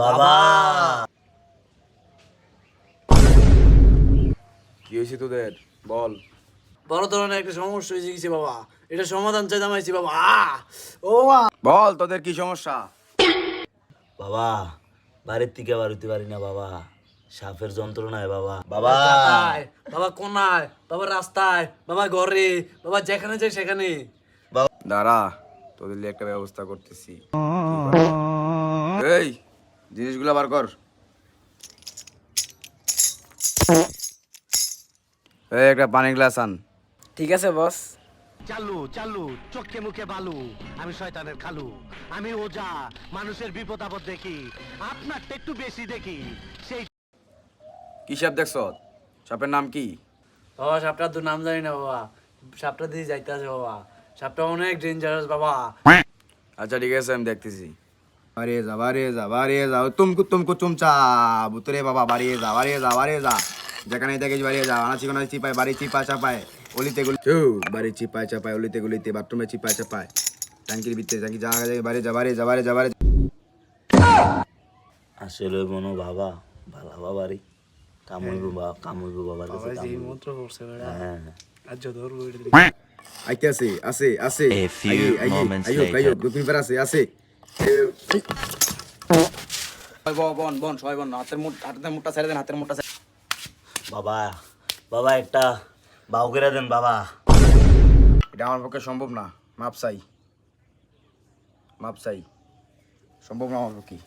বাবা। কি হয়েছে তোদের বল। বড় ধরনের একটা সমস্যা হয়ে গেছে বাবা, এটা সমাধান চাই জামাইছি বাবা। ও মা। বল তোদের কি সমস্যা। বাবা বাড়ির থেকে বাড়িতে পারি না বাবা, সাপের যন্ত্রণায় বাবা। বাবা কোথায়? বাবা কোনায়, বাবা রাস্তায়, বাবা ঘরে, বাবা যেখানে যাই সেখানে। দাঁড়া, তোদের লিয়ে একটা ব্যবস্থা করতেছি। এই জিনিসগুলো বার কর। এই একটা পানি গ্লাস আন। ঠিক আছে বস। চালু চালু চোখে মুখে বালু, আমি শয়তানের খালু, আমি ওজা, মানুষের বিপদ আপদ দেখি, আপনারটা একটু বেশি দেখি। সেই কি সাপ দেখছ? সাপের নাম কি? বাবা সাপটার তো নাম জানি না বাবা, সাপটা দিয়ে যাইতে আছে বাবা, সাপটা অনেক ডেঞ্জারাস বাবা। আচ্ছা ঠিক আছে, আমি দেখতেছি। বাড়িয়ে যা বাড়িয়ে যা বাড়িয়ে যা, তুমকু চুমচা বুতরে বাবা, বাড়িয়ে যা বাড়িয়ে যা বাড়িয়ে যা, যেখানে দেখিস বাড়িয়ে যা। আনাচি কোনাচি চিপায়, বাড়ি চিপা চাপায়, অলিতে গলি বাড়ি চিপায় চাপায়, অলিতে গলিতে, বাথরুমে চিপায় চাপায়, ট্যাঙ্কির ভিতরে ট্যাঙ্কি যা বাড়ি যা বাড়ি যা বাড়ি যা বাড়ি। আসলে মনো বাবা ভালা বাবারি কামুইবো বাবা, কামুইবো বাবার কাছে কামুইবো। মন্ত্র করছে বেড়া, হ্যাঁ আজ ধরবো আইতে আছে আছে আছে A few moments later. দুপুর পর আছে আছে। বন বন সবাই বন, হাতের মুঠটা ছেড়ে দেন, হাতের মুঠটা। বাবা। বাবা একটা বাউ করে দেন বাবা। এটা আমার পক্ষে সম্ভব না, মাপ চাই, মাপ চাই, সম্ভব না আমার পক্ষে।